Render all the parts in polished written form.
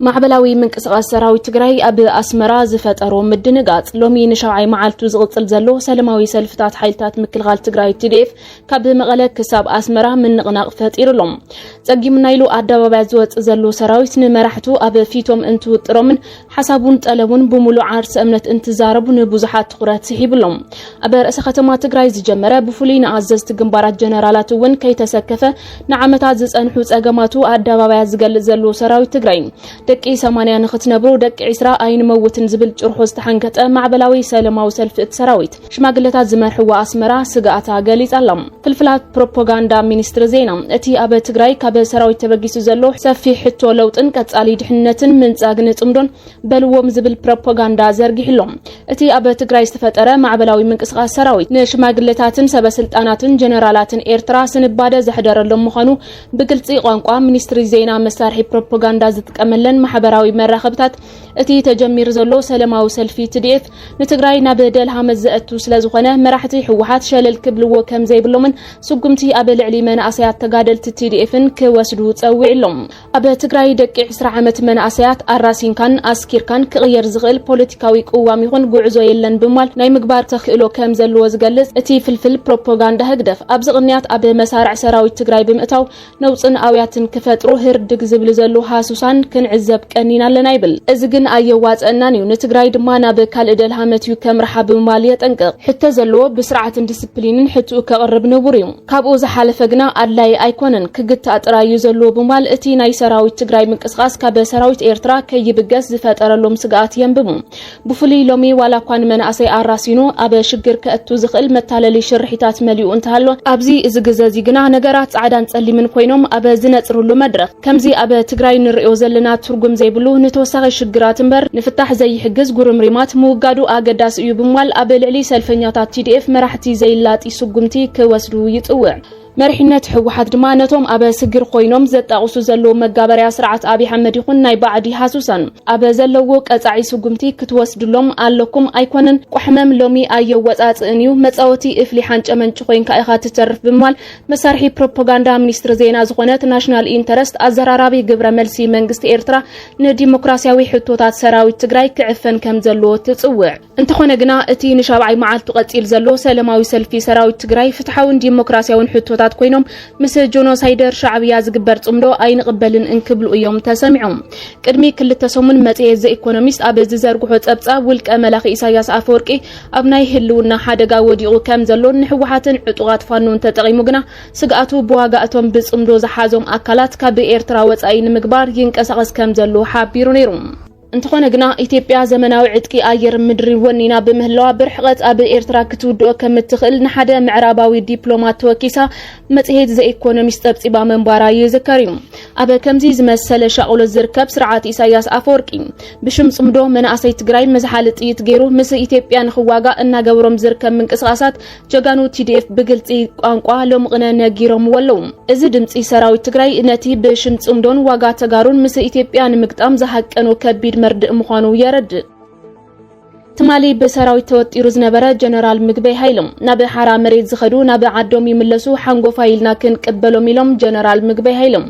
معبلاوي منقسقاس سراوي تግራይ ኣብ ኣስመራ ዝፈጠሮ ምድንጋጽ ሎሚ ንሻዓይ መዓልቱ ዝቕጽል ዘሎ ሰላማዊ ሰልፍታት ሓይልታት ምክልኻል ትግራይ TDF ካብ መቐለ ክሳብ ኣስመራ ምንቕናቕ ፈጢሩሎም ጸጊምና ኢሉ ኣደባባይ ዝወጽእ ዘሎ ሰራዊት ንመራሕቱ ኣብ ፊቶም እንትውጥሮምን ሓሳቡን ጠለቡን ብሙሉ ዓርስ እምነት እንትዛረቡ ንብዙሓት ትኹረት ሲሂብሎም ኣብ ርእሰ ከተማ ትግራይ ዝጀመረ ብፍሉይ ንኣዘዝቲ ግንባራት ጀነራላት እውን ከይተሰከፈ ንዓመታት ዝጸንሑ ጸገማቱ ኣደባባይ ዝገልጽ ዘሎ ሰራዊት ትግራይ ደቂ 80 ንኽትነብሩ ደቂ 20 ኣይን መውትን ዝብል ጭርሖ ዝተሓንገጠ ማዕበላዊ ሰላማዊ ሰልፊ እትሰራዊት ሽማግለታት ዝመርሕዋ ኣስመራ ስጋኣታ ገሊጻሎም ፍልፍላት ፕሮፓጋንዳ ሚኒስትሪ ዜና እቲ ኣብ ትግራይ ካብ ሰራዊት ተበጊሱ ዘሎ ሰፊሕ ሕቶ ለውጥን ቀጻሊ ድሕነትን ምንጻግን ጽምዶን በልዎም ዝብል ፕሮፓጋንዳ ዘርጊሕሎም እቲ ኣብ ትግራይ ዝተፈጠረ ማዕበላዊ ምንቅስቃስ ሰራዊት ንሽማግለታትን ሰበስልጣናትን ጀነራላትን ኤርትራ ስንባደ ዘሕደረሎም ምዃኑ ብግልጽ ቋንቋ ሚኒስትሪ ዜና መሳርሒ ፕሮፓጋንዳ ዝጥቀመለን ማሕበራዊ መራኸብታት እቲ ተጀሚር ዘሎ ሰላማዊ ሰልፊ TDF ንትግራይ ናብ ደልሃመት ዘእቱ ስለዝኾነ መራሕቲ ሕወሓት ሸለል ክብልዎ ከም ዘይብሎምን ስጉምቲ ኣብ ልዕሊ መንእሰያት ተጋደልቲ TDFን ክወስዱ ጸዊዕሎም ኣብ ትግራይ ደቂ 20 ዓመት መንእሰያት ኣራሲንካን ኣስኪርካን ክቕየር ዝኽእል ፖለቲካዊ ቅዋም ይኹን ጉዕዞ የለን ብማል ናይ ምግባር ተኽእሎ ከም ዘለዎ ዝገልጽ እቲ ፍልፍል ፕሮፓጋንዳ ህግደፍ ኣብ ዝቕንያት ኣብ መሳርዕ ሰራዊት ትግራይ ብምእታው ነውፅን ኣውያትን ክፈጥሩ ህርድግ ዝብል ዘሎ ሃሱሳን ክንዕዘብ ቀኒና ለና ይብል እዚ ግን ኣየዋጸናን እዩ ንትግራይ ድማ ናብ ካልእ ደልሃመት እዩ ከምርሓብ ብማል የጠንቅቕ ሕተ ዘለዎ ብስርዓትን ዲስፕሊንን ሕቱ ከቕርብ ንቡር እዩ ካብኡ ዝሓለፈ ግና ኣድላይ ኣይኮነን ክግታእ ጥራይ እዩ ዘሎ ብማል እቲ ናይ ሰራዊት ትግራይ ምንቅስቃስ ካብ ሰራዊት ኤርትራ ከይብገስ ዝፈጠረሎም ስጋኣት የንብቡ ብፍሉይ ሎሚ ዋላ እኳ ንመናእሰይ ኣራሲኑ ኣብ ሽግር ከእቱ ዝኽእል መታለሊ ሽርሒታት መሊኡ እንተሃሎ ኣብዚ እዚ ግዜ እዚ ግና ነገራት ጻዕዳን ጸሊምን ኮይኖም ኣብ ዝነጽሩሉ መድረኽ ከምዚ ኣብ ትግራይ ንርእዮ ዘለና ትርጉም ዘይብሉ ንተወሳኺ ሽግራት እምበር ንፍታሕ ዘይሕግዝ ጉርምሪማት ምውጋዱ ኣገዳሲ እዩ ብማል ኣብ ልዕሊ ሰልፈኛታት TDF መራሕቲ ዘይላጢ ስጉምቲ ክወስዱ ይጽውዕ መርሕነት ሕወሓት ድማ ነቶም ኣብ ስግር ኮይኖም ዘጣቕሱ ዘለዎ መጋበርያ ስርዓት ኣብይ ኣሕመድ ይኹን ናይ ባዕዲ ሃሱሳን ኣብ ዘለዎ ቀጻዒ ስጉምቲ ክትወስድሎም ኣለኩም ኣይኮነን ቋሕመም ሎሚ ኣየወጻጽእን እዩ መጻወቲ እፍሊሓን ጨመንጭ ኮይንካ ኢኻ ትተርፍ ብማል መሳርሒ ፕሮፓጋንዳ ሚኒስትሪ ዜና ዝኾነት ናሽናል ኢንተረስት ኣዘራራቢ ግብረ መልሲ መንግስቲ ኤርትራ ንዲሞክራሲያዊ ሕቶታት ሰራዊት ትግራይ ክዕፈን ከም ዘለዎ ትጽውዕ እንተኾነ ግና እቲ ንሻብዓይ መዓልቱ ቀጺል ዘሎ ሰላማዊ ሰልፊ ሰራዊት ትግራይ ፍትሓውን ዲሞክራሲያውን ሕቶታት ኮይኖም ምስ ጆኖሳይደር ሻዕብያ ዝግበር ጽምዶ ኣይንቕበልን እንክብሉ እዮም ተሰሚዖም ቅድሚ ክልተ ሰሙን መጽሔት ዘኢኮኖሚስት ኣብ ዝዘርግሖ ጸብጻብ ውልቀ መላኺ ኢሳያስ ኣፈወርቂ ኣብ ናይ ህልውና ሓደጋ ወዲቑ ከም ዘሎ ንሕወሓትን ዕጡቓት ፋኖን ተጠቒሙ ግና ስግኣቱ ብዋጋእቶም ብጽምዶ ዝሓዞም ኣካላት ካብ ኤርትራ ወጻኢ ንምግባር ይንቀሳቐስ ከም ዘሎ ሓቢሩ ነይሩ እንተኾነ ግና ኢትዮጵያ ዘመናዊ ዕጥቂ ኣየር ምድሪ ወኒና በምህላዋ ብርሕቐት ኣብ ኤርትራ ክትውድኦ ከም እትኽእል ንሓደ ምዕራባዊ ዲፕሎማት ተወኪሳ መጽሔት ዘኢኮኖሚስት ጸብጺባ መንባራ ይዝከር እዩ ኣብ ከምዚ ዝመሰለ ሻቕሎ ዝርከብ ስርዓት ኢሳያስ ኣፈወርቂ ብሽም ጽምዶ መናእሰይ ትግራይ መዝሓል ጥይት ገይሩ ምስ ኢትዮጵያ ንኽዋጋ እናገብሮም ዝርከብ ምንቅስቓሳት ጀጋኑ TDF ብግልጺ ቋንቋ ሎምቕነ ነጊሮም ወለው እዚ ድምጺ ሰራዊት ትግራይ ነቲ ብሽም ጽምዶን ዋጋ ተጋሩን ምስ ኢትዮጵያ ንምግጣም ዝሓቀኑ ከቢድ መርድእ ምዃኑ የረድእ ትማሊ በሰራዊት ተወጢሩ ዝነበረ ጀነራል ምግበይ ሃይሎም ናብ ሓራ መሬት ዝኸዱ ናብ ዓዶም ይምለሱ ሓንጎፋ ኢልና ክንቅበሎም ኢሎም ጀነራል ምግበይ ሃይሎም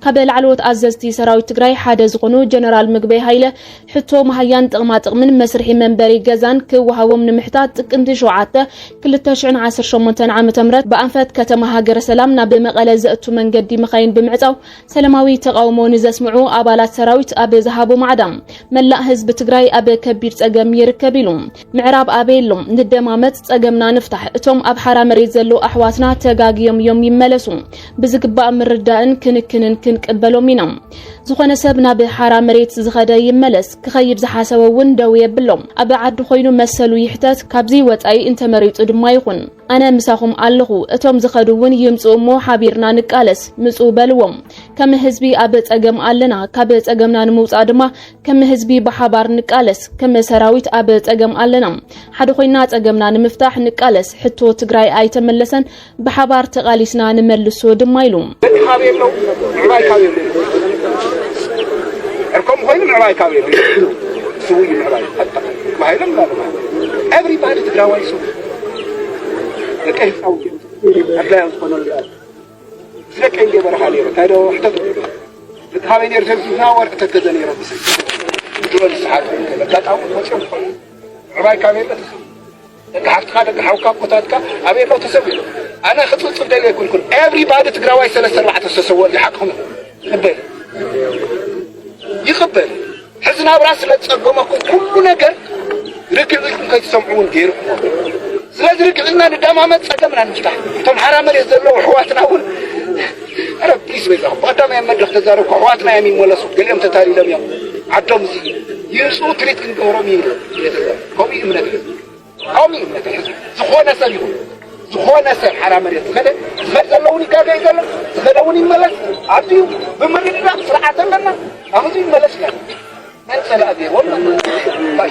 ካብ ላዕለዎት ኣዘዝቲ ሰራዊት ትግራይ ሓደ ዝኾኑ ጀነራል ምግበይ ሃይለ ሕቶ መሃያን ጥቕማጥቕምን መስርሒ መንበሪ ገዛን ክወሃቦም ንምሕታት ጥቅምቲ 7 2018 ዓመተ ምህረት በኣንፈት ከተማ ሃገረ ሰላም ናብ መቐለ ዘእቱ መንገዲ መኻይን ብምዕጻው ሰላማዊ ተቃውሞ ንዘስምዑ ኣባላት ሰራዊት ኣብ ዝሃቦ ማዕዳም መላእ ህዝቢ ትግራይ ኣብ ከቢድ ጸገም ይርከብ ምዕራብ ኣቤሎም ንደማመት ጸገምና ንፍታሕ እቶም ኣብ ሓራ መሬት ዘሎ ኣሕዋትና ተጋግዮም እዮም ይመለሱ ብዝግባእ ምርዳእን ክንክንን ክንቅበሎም ኢና ዝኾነ ሰብ ናብ ሓራ መሬት ዝኸደ ይመለስ ክኸይድ ዝሓሰበውን ደው የብሎም ኣብ ዓዲ ኮይኑ መሰሉ ይሕተት ካብዚ ወጻኢ እንተመሪጡ ድማ ይኹን ኣነ ምሳኹም ኣለኹ እቶም ዝኸዱውን ይምጽኡሞ ሓቢርና ንቃለስ ምጹ በልዎም ከም ህዝቢ ኣብ ጸገም ኣለና ካብ ጸገምና ንምውጻእ ድማ ከም ህዝቢ በሓባር ንቃለስ ከም ሰራዊት ኣብ ጸገም ኣለና ሓደ ኮይና ጸገምና ንምፍታሕ ንቃለስ ሕቶ ትግራይ ኣይተመለሰን በሓባር ተቃሊስና ንመልሶ ድማ ኢሉ أركم هاي من عراي كابير سوي من عراي ما هي لما everybody تقراوي سو لكيف أو أبلا يكون الآن لكن جبر حالي هذا حتى هاي نيرتل ناور تكذن يربس تقول الساعات لا تعاون وشوف رأي كامل حفت هذا حوكا قطاتك أبي لو تسوي أنا خطوط بدل يكون كل everybody تقرأ ثلاث أربعة تسوي اللي حقهم يقبل يقبل حزنا براس لا تصقمكم كل نجار ركلكم كي تسمعون غيركم سلازم ركلنا ندامة تصقمنا نفتح ثم حرام يزلوا حواتنا هون أنا بليز بيزا بعد ما يمدح تزارك حواتنا يمين ولا سوق اليوم تتاري لم يوم عدهم زي يسوع تريد كنكورمين قوي إمنك قومي زخونا سليم زخونا سل حرام يزخد زلوني كاجا يزل زلوني ملك عديو بمرنا سرعة لنا أخذي ملك من سلا أبي والله باش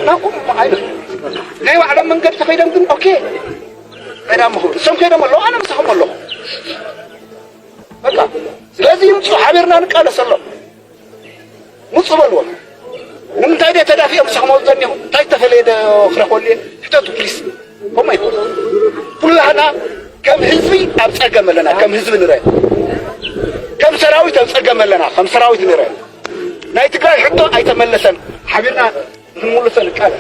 ما قوم معايا لا يعلم من قد تفيدم دم أوكي أنا مهور سام كده ملو أنا مسحهم ملو بقى لازم صحابيرنا نقال سلام مصبلوا ومن تايد تدافع مسحهم وزنيهم تايد تفليد أخرى قولي حتى تبليس هم يقول كلنا كم حزبي أبتسقم لنا كم حزب نرى كم سراويت أبتسقم لنا كم سراويت نرى نايتقال حتى أيتملسن حبيرنا نملسن كلا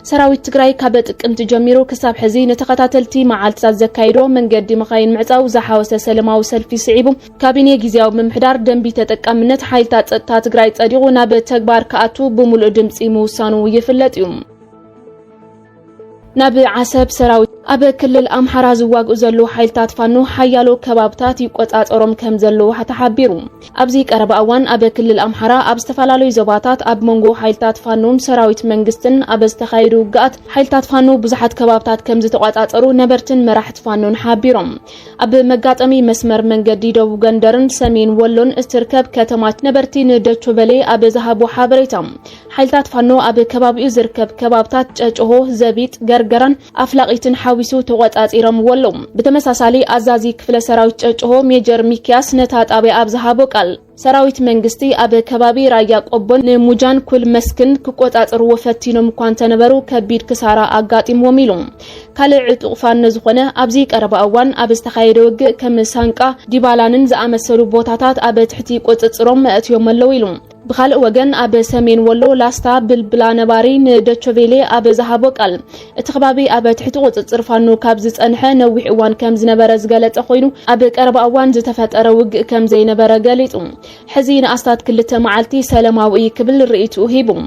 سراويت تግራይ ካብ ጥቅምት ጀሚሮ ክሳብ ሕዚ ነተኸታተልቲ መዓልትታት ዘካይዶ መንገዲ መኻይን ምዕጻው ዝሓወሰ ሰላማዊ ሰልፊ ስዒቡ ካቢኔ ጊዜያዊ ምምሕዳር ደንቢ ተጠቃምነት ሓይልታት ጸጥታ ትግራይ ጸዲቑ ናብ ተግባር ከኣቱ ብሙሉእ ድምጺ ምውሳኑ ይፍለጥ እዩ ናብ ዓሰብ ሰራዊት ኣብ ክልል ኣምሓራ ዝዋግኡ ዘለዉ ሓይልታት ፋኖ ሓያሎ ከባብታት ይቆጻጸሮም ከም ዘለዉ ተሓቢሩ ኣብዚ ቀረባ እዋን ኣብ ክልል ኣምሓራ ኣብ ዝተፈላለዩ ዞባታት ኣብ መንጎ ሓይልታት ፋኖን ሰራዊት መንግስትን ኣብ ዝተኻየዱ ውግኣት ሓይልታት ፋኖ ብዙሓት ከባብታት ከም ዝተቆጻጸሩ ነበርትን መራሕቲ ፋኖን ሓቢሮም ኣብ መጋጠሚ መስመር መንገዲ ደቡብ ጎንደርን ሰሜን ወሎን እትርከብ ከተማ ነበርቲ ንደቾ በሌ ኣብ ዝሃቦ ሓበሬታ ሓይልታት ፋኖ ኣብ ከባቢኡ ዝርከብ ከባብታት ጨጨሆ ዘቢጥ ገርገራን ኣፍላቂትን ሓዊሱ ተቆጻጺሮም ወሎ በተመሳሳሊ ኣዛዚ ክፍለ ሰራዊት ጨጨሆ ሜጀር ሚኪያስ ነታ ጣብያ ኣብ ዝሃቦ ቃል ሰራዊት መንግስቲ ኣብ ከባቢ ራያ ቆቦን ንሙጃን ኩል መስክን ክቆጻጽሩ ወፈቲኖም ኳን ተነበሩ ከቢድ ክሳራ ኣጋጢሞም ኢሉ ካልእ ዕጡቕ ፋኖ ዝኾነ ኣብዚ ቀረባ እዋን ኣብ ዝተኻየደ ውግእ ከም ሳንቃ ዲባላንን ዝኣመሰሉ ቦታታት ኣብ ትሕቲ ቁጽጽሮም መእትዮም ኣለው ኢሉ بخالق وجن أب سمين ولو لاستا بالبلا نباري ندتشوفيلي أب زهابو قال اتخبابي أب تحت تصرفانو كابزت أنحى نوح وان كم زنبرز قالت أخوينو أب قرب أوان زتفت أروج كم زي نبر قالت حزين أستاد كل تمعلتي سلاماوي قبل الرئيت وهيبو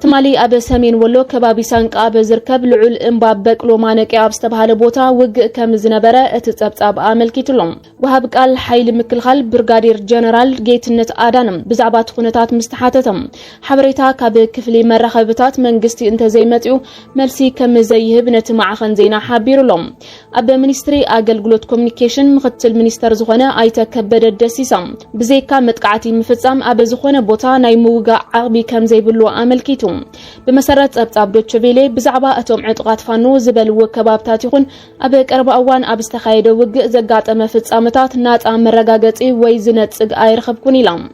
تمالي أب سمين ولو كبابي سانك أب زركب لعل إنباب بكلو مانك أب استبهال بوتا وج كم زنبرة اتتصاب عمل كتلهم وهب قال حيل مكلخال برغادير جنرال جيت النت آدانم بزعبات خونتات مستحاتتهم حبريتا كاب كفلي مرخبتات منغستي انت زي متيو ملسي كم زيهب نت معخن زينا حابيرو لهم اب مينستري اغلغلوت كومونيكيشن مختل مينستر زخونه ايتا كبد دسيسام بزيكا متقعتي مفصام اب زخونه بوتا ناي موغا عربي كم زي بلو عملكيتو بمسرت صبصاب دوتشفيلي بزعبا اتوم عطقات فانو زبلو كبابتات يكون اب قرب اوان اب استخايده وغ زغاطمه فصامتات ناصا مرغاغصي وي زنصق ايرخبكون يلام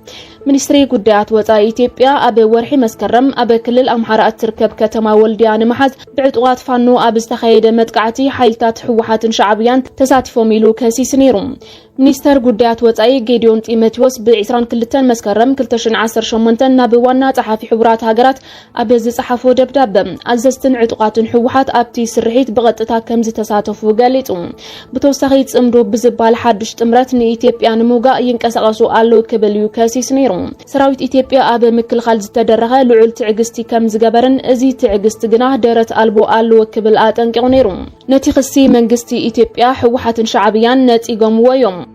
منستري قدات وطا إثيوبيا أب ورحي مسكرم أب كلل أمحارة تركب كتما ولديان محز بعطوات فانو أب استخايد متقعتي حيلتات حوحات شعبيان تساتفو ميلو كاسيس نيروم منستر قدات وطاي جيديون تيمتيوس بعسران كلتان مسكرم كلتشن عصر شمونتن نابوانا صحافي حبرات هاجرات أب زصحفو دبداب عززتن عطوات حوحات أبتي سرحيت بغطتا كمز تساتفو قاليتو بتوسخي تصمدو بزبال حدش تمرت نإثيوبيا نموغا ينقسقسو آلو كبليو كاسيس نيروم سراويت إثيوبيا أب مكل خالد تدرها لعل تعجستي كم زجبرن أزي تعجست جناه دارت ألبو ألو كبل آتنقو نيروم نتي خسي منجستي إثيوبيا حوحات شعبيان نتي قم ويوم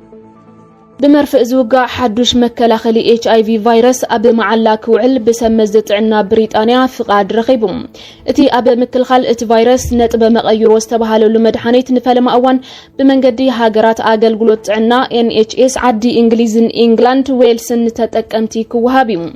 بمرفق زوجا حدوش مكلاخلي HIV فيروس أب معلاك وعل بسمزت عنا بريطانيا فقاد رخيبهم اتي أب مكلخال ات فيروس نتب مغير واستبهالو لمدحانيت نفلم أوان بمنقدي هاجرات آقل قلوت عنا NHS عدي إنجليزن إنجلاند ويلسن تتأكمتي كوهابيهم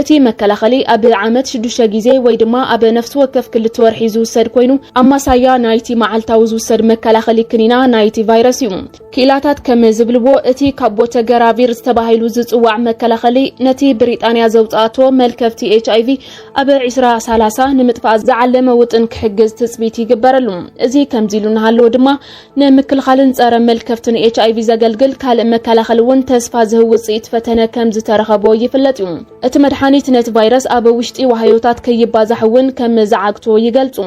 እቲ መከላኸሊ ኣብ ዓመት 6 ግዜ ወይ ድማ ኣብ ነፍሲ ወከፍ ክልተ ወርሒ ዝውሰድ ኮይኑ ኣማሳያ ናይቲ መዓልታዊ ዝውሰድ መከላኸሊ ክኒና ናይቲ ቫይረስ እዩ ክኢላታት ከም ዝብልዎ እቲ ካብ ቦተገራቪር ዝተባሂሉ ዝጽዋዕ መከላኸሊ ነቲ ብሪጣንያ ዘውጻቶ መልከፍቲ HIV ኣብ 2030 ንምጥፋእ ዝዓለመ ውጥን ክሕግዝ ትጽቢት ይግበረሉ እዚ ከምዚ ኢሉ ንሃለዎ ድማ ንምክልኻልን ጸረ መልከፍትን HIV ዘገልግል ካልእ መከላኸሊ እውን ተስፋ ዝህብ ውጽኢት ፈተነ ከም ዝተረኸቦ ይፍለጥ እዩ እቲ መድሓኒት ነቲ ቫይረስ ኣብ ውሽጢ ወሃዮታት ከይባዛሕ እውን ከም ዝዓግቶ ይገልጹ